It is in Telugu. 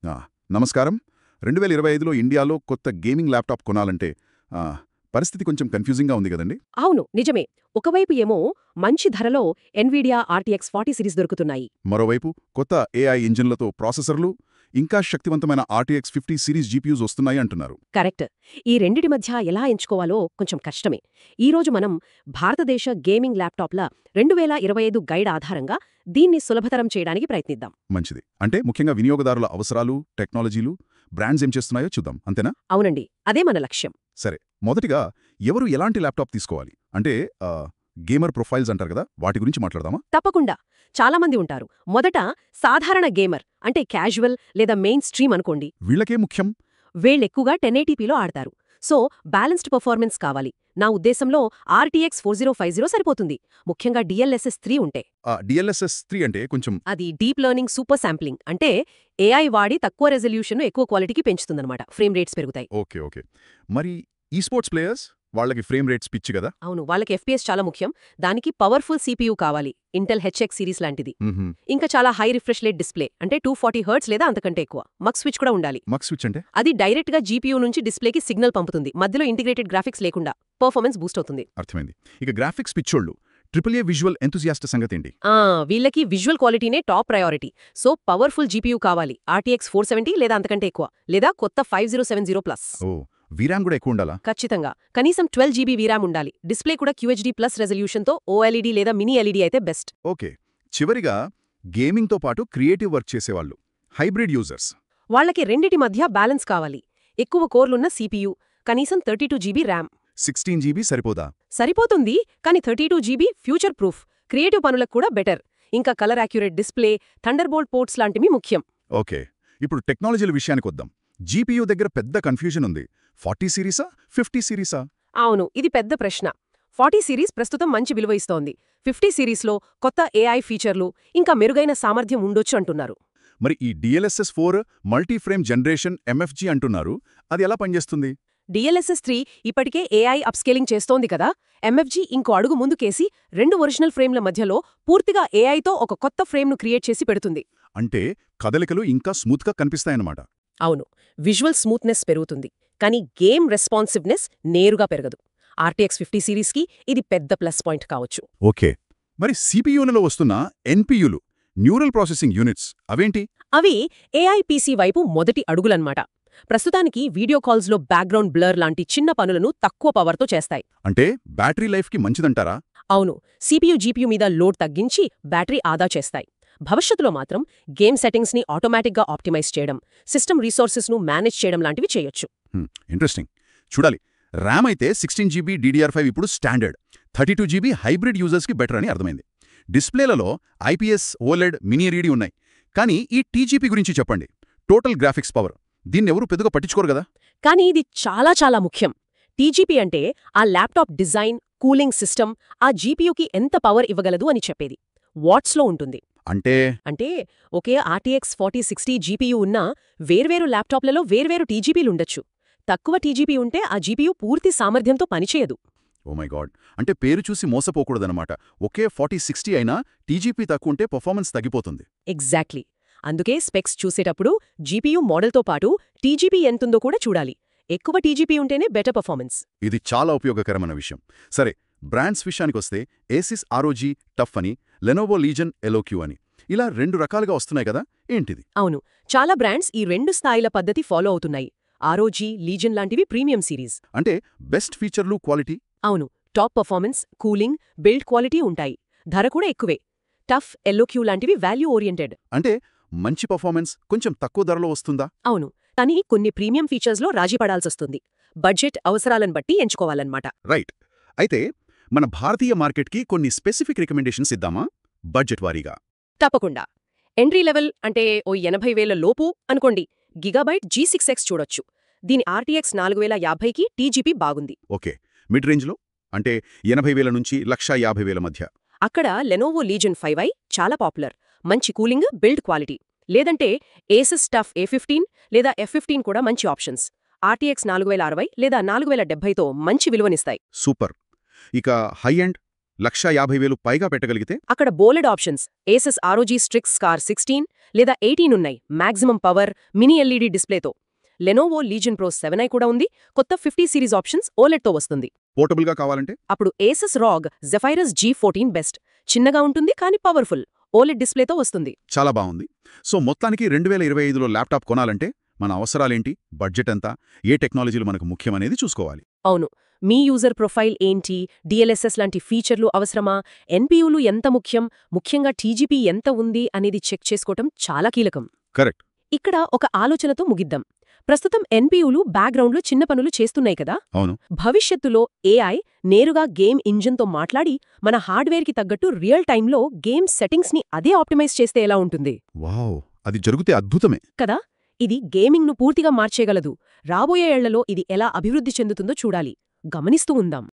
ఆ, నమస్కారం. 2025లో ఇండియాలో కొత్త గేమింగ్ ల్యాప్టాప్ కొనాలంటే ఆ, పరిస్థితి కొంచెం కన్ఫ్యూజింగ్గా ఉంది కదండి. అవును, నిజమే. ఒకవైపు ఏమో మంచి ధరలో ఎన్విడియా RTX 40 సిరీస్ దొరుకుతున్నాయి. మరోవైపు కొత్త AI ఇంజిన్లతో ప్రాసెసర్లు, ఇంకా శక్తివంతమైన RTX 50 సిరీస్ GPUs వస్తున్నాయి అంటున్నారు. కరెక్ట్. ఈ రెండిటి మధ్య ఎలా ఎంచుకోవాలో కొంచెం కష్టమే. ఈరోజు మనం భారతదేశ గేమింగ్ ల్యాప్టాప్ల 2025 గైడ్ ఆధారంగా దీన్ని సులభతరం చేయడానికి ప్రయత్నిద్దాం. మంచిది. అంటే ముఖ్యంగా వినియోగదారుల అవసరాలు, టెక్నాలజీలు, బ్రాండ్స్ ఏం చేస్తున్నాయో చూద్దాం, అంతేనా? అవునండి, అదే మన లక్ష్యం. సరే, మొదటిగా ఎవరు ఎలాంటి ల్యాప్టాప్ తీసుకోవాలి అంటే గేమర్ ప్రొఫైల్స్ అంటారు కదా, వాటి గురించి మాట్లాడదామా? తప్పకుండా. చాలామంది ఉంటారు. మొదట సాధారణ గేమర్ అంటే క్యాజువల్ లేదా మెయిన్ స్ట్రీమ్ అనుకోండి. వీళ్ళకే ముఖ్యం. వీళ్ళెక్కువగా 1080pలో ఆడతారు. సో బ్యాలెన్స్డ్ పర్ఫార్మెన్స్ కావాలి. నా ఉద్దేశంలో RTX 4050 సరిపోతుంది, ముఖ్యంగా DLSS 3 ఉంటే. DLSS 3 అంటే కొంచెం అది డీప్ లెర్నింగ్ సూపర్ శాంప్లింగ్ అంటే AI వాడి తక్కువ రెజల్యూషన్ ఎక్కువ క్వాలిటీకి పెంచుతుందన్నమాట. ఫ్రేమ్ రేట్స్ పెరుగుతాయి. Okay okay. మరి ఈ స్పోర్ట్స్ ప్లేయర్స్ వాళ్ళకి ఫ్రేమ్ రేట్స్ పిచ్చి కదా. అవును, వాళ్ళకి FPS చాలా ముఖ్యం. దానికి పవర్ఫుల్ CPU కావాలి, ఇంటెల్ HX సిరీస్ లాంటిది. ఇంకా చాలా హై రిఫ్రెష్ రేట్ డిస్ప్లే అంటే 240 హెర్ట్జ్ లేదా అంతకంటే ఎక్కువ. మక్ స్విచ్ కూడా ఉండాలి. మక్ స్విచ్ అంటే అది డైరెక్ట్ గా GPU నుంచి డిస్ప్లేకి సిగ్నల్ పంపుతుంది, మధ్యలో ఇంటిగ్రేటెడ్ గ్రాఫిక్స్ లేకుండా. పర్ఫార్మెన్స్ బూస్ట్ అవుతుంది. అర్థమైంది. ఇక గ్రాఫిక్స్ పిచ్చోళ్ళు, AAA విజువల్ ఎంతూసియాస్ట్ సంగతి ఏంటి? వీళ్ళకి విజువల్ క్వాలిటీనే top priority. So powerful GPU కావాలి, RTX 470 లేదా అంతకంటే ఎక్కువ, లేదా కొత్త 5070+. ఓ, వీరామ్ కూడా ఎక్కువ ఉండాలా? ఖచ్చితంగా. కనీసం 12 GB వీరామ్ ఉండాలి. డిస్ప్లే కూడా QHD+ రెజల్యూషన్తో OLED లేదా మినీ LED అయితే బెస్ట్. ఓకే. చివరిగా గేమింగ్తో పాటు క్రియేటివ్ వర్క్ చేసేవాళ్ళు, హైబ్రిడ్ యూజర్స్. వాళ్ళకి రెండిటి మధ్య బ్యాలెన్స్ కావాలి. ఎక్కువ కోర్లున్న CPU, కనీసం 32 GB ర్యామ్. 16 GB సరిపోదా? సరిపోతుంది, కానీ 32 GB ఫ్యూచర్ ప్రూఫ్, క్రియేటివ్ పనులకు కూడా బెటర్. ఇంకా colour accurate display, thunderbolt ports లాంటివి ముఖ్యం. ఓకే. ఇప్పుడు టెక్నాలజీల విషయానికొద్దాం. GPU దగ్గర పెద్ద కన్ఫ్యూజన్ ఉంది. 40 సిరీసా 50 సిరీసా? అవును, ఇది పెద్ద ప్రశ్న. 40 సిరీస్ ప్రస్తుతం మంచి విలువ ఇస్తోంది. 50 సిరీస్లో కొత్త AI ఫీచర్లు, ఇంకా మెరుగైన సామర్థ్యం ఉండొచ్చు అంటున్నారు. మరి ఈ DLSS 4 మల్టీఫ్రేమ్ జనరేషన్ MFG అంటున్నారు, అది ఎలా పనిచేస్తుంది? DLSS 3 ఇప్పటికే AI అప్స్కేలింగ్ చేస్తోంది కదా. MFG ఇంకో అడుగు ముందుకేసి 2 ఒరిజినల్ ఫ్రేమ్ల మధ్యలో పూర్తిగా AIతో ఒక కొత్త ఫ్రేమ్ను క్రియేట్ చేసి పెడుతుంది. అంటే కదలికలు ఇంకా స్మూత్గా కనిపిస్తాయన్నమాట. అవును, విజువల్ స్మూత్నెస్ పెరుగుతుంది, కానీ గేమ్ రెస్పాన్సివ్నెస్ నేరుగా పెరగదు. RTX 50 సిరీస్కి ఇది పెద్ద ప్లస్ పాయింట్ కావచ్చు. ఓకే. మరి CPUలలో వస్తున్న NPUలు, న్యూరల్ ప్రాసెసింగ్ యూనిట్స్, అవేంటి? అవి AI PC వైపు మొదటి అడుగులన్నమాట. ప్రస్తుతానికి వీడియో కాల్స్లో బ్యాక్గ్రౌండ్ బ్లర్ లాంటి చిన్న పనులను తక్కువ పవర్తో చేస్తాయి. అంటే బ్యాటరీ లైఫ్కి మంచిదంటారా? అవును, CPU GPU మీద లోడ్ తగ్గించి బ్యాటరీ ఆదా చేస్తాయి. భవిష్యత్తులో మాత్రం గేమ్ సెట్టింగ్స్ని ఆటోమేటిక్గా ఆప్టిమైజ్ చేయడం, సిస్టమ్ రీసోర్సెస్ను మేనేజ్ చేయడం లాంటివి చేయొచ్చు. ఇంట్రెస్టింగ్. చూడాలి. ర్యామ్ అయితే 16 GB DDR5 ఇప్పుడు స్టాండర్డ్, 32 GB హైబ్రిడ్ యూజర్స్కి బెటర్ అని అర్థమైంది. డిస్ప్లేలలో IPS, OLED, మినీ LED ఉన్నాయి. కానీ ఈ TGP గురించి చెప్పండి, టోటల్ గ్రాఫిక్స్ పవర్. దీన్నెవరూ పెద్దగా పట్టించుకోరు కదా. కానీ ఇది చాలా చాలా ముఖ్యం. TGP అంటే ఆ ల్యాప్టాప్ డిజైన్, కూలింగ్ సిస్టమ్, ఆ GPUకి ఎంత పవర్ ఇవ్వగలదు అని చెప్పేది. వాట్స్లో ఉంటుంది. అంటే ఒకే RTX 4060 GPU ఉన్నా వేర్వేరు ల్యాప్టాప్లలో వేర్వేరు TGPలుండొచ్చు. తక్కువ TGP ఉంటే ఆ GPU పూర్తి సామర్థ్యంతో పనిచేయదు. Oh my God. అంటే పేరు చూసి మోసపోకూడదనమాట. ఒకే 4060 అయినా TGP తక్కువ ఉంటే పర్ఫార్మెన్స్ తగ్గిపోతుంది. ఎగ్జాక్ట్లీ. అందుకే స్పెక్స్ చూసేటప్పుడు GPU మోడల్తో పాటు TGP ఎంతుందో కూడా చూడాలి. ఎక్కువ TGP ఉంటేనే బెటర్ పర్ఫార్మెన్స్. ఇది చాలా ఉపయోగకరమైన విషయం. సరే, బ్రాండ్స్ విషయానికొస్తే ఏసిస్ ROG టఫ్ అని, లెనోవో లీజన్ LOQ అని, ఇలా 2 రకాలుగా వస్తున్నాయి కదా, ఏంటిది? అవును, చాలా బ్రాండ్స్ ఈ 2 స్థాయిల పద్ధతి ఫాలో అవుతున్నాయి. ROG, లీజన్ లాంటివి ప్రీమియం సిరీస్. అంటే బెస్ట్ ఫీచర్లు, క్వాలిటీ. అవును, top performance, cooling, build quality ఉంటాయి. ధర కూడా ఎక్కువే. టఫ్, LOQ లాంటివి వాల్యూ ఓరియంటెడ్. అంటే మంచి పర్ఫార్మెన్స్ కొంచెం తక్కువ ధరలో వస్తుందా? అవును, కానీ కొన్ని ప్రీమియం ఫీచర్స్లో రాజీ పడాల్సొస్తుంది. బడ్జెట్ అవసరాలను బట్టి ఎంచుకోవాలన్నమాట. రైట్. అయితే మన భారతీయ మార్కెట్కి కొన్ని స్పెసిఫిక్ రికమెండేషన్స్ ఇద్దామా, బడ్జెట్ వారీగా? తప్పకుండా. ఎంట్రీ లెవెల్ అంటే ఓ 80,000 లోపు అనుకోండి, గిగాబైట్ G6X చూడొచ్చు. దీని RTX 4050కి TGP బాగుంది. ఓకే. మిడ్ రేంజ్లో అంటే 80,000 నుంచి 1,50,000 మధ్య? అక్కడ లెనోవో లీజన్ 5i చాలా పాపులర్, మంచి కూలింగ్, బిల్డ్ క్వాలిటీ. లేదంటే ఏసస్ టఫ్ A15 లేదా F15 కూడా మంచి ఆప్షన్స్. RTX 4060 లేదా 4070తో మంచి విలువనిస్తాయి. సూపర్. ఇక హై ఎండ్ 1,50,000 పైగా పెట్టగలిగితే అక్కడ బోలెడ్ options ASUS ROG Strix Scar 16 లేదా 18 ఉన్నాయి మాక్సిమం పవర్ మినీ ఎల్ఈడీ డిస్ప్లేతో. లెనోవో లీజన్ ప్రో 7i కూడా ఉంది. కొత్త 50 సిరీస్ ఆప్షన్స్ ఓలెడ్తో వస్తుంది. పోర్టబుల్గా కావాలంటే అప్పుడు ఏసెస్ రాగ్ జెఫైరస్ G14 బెస్ట్. చిన్నగా ఉంటుంది కానీ పవర్ఫుల్. ఓలెడ్ డిస్ప్లేతో వస్తుంది. చాలా బాగుంది. సో మొత్తానికి 2025లో ల్యాప్టాప్ కొనాలంటే మన అవసరాలేంటి, బడ్జెట్ ఎంత, ఏ టెక్నాలజీలు మనకు ముఖ్యమనేది చూసుకోవాలి. అవును. మీ యూజర్ ప్రొఫైల్ ఏంటి, డిఎల్ఎస్ఎస్ లాంటి ఫీచర్లు అవసరమా, ఎన్పీయూలు ఎంత ముఖ్యం, ముఖ్యంగా టీజీపీ ఎంత ఉంది అనేది చెక్ చేసుకోవటం చాలా కీలకం. కరెక్ట్. ఇక్కడ ఒక ఆలోచనతో ముగిద్దాం. ప్రస్తుతం ఎన్పీయూలు బ్యాక్గ్రౌండ్లో చిన్న పనులు చేస్తున్నాయి కదా. అవును. భవిష్యత్తులో ఏఐ నేరుగా గేమ్ ఇంజిన్తో మాట్లాడి మన హార్డ్వేర్కి తగ్గట్టు రియల్ టైంలో గేమ్ సెట్టింగ్స్ని అదే ఆప్టిమైజ్ చేస్తే ఎలా ఉంటుంది? వావ్, అది జరిగితే అద్భుతమే కదా. ఇది గేమింగ్ను పూర్తిగా మార్చేయగలదు. రాబోయే ఏళ్లలో ఇది ఎలా అభివృద్ధి చెందుతుందో చూడాలి. గమనిస్తూ ఉందాం.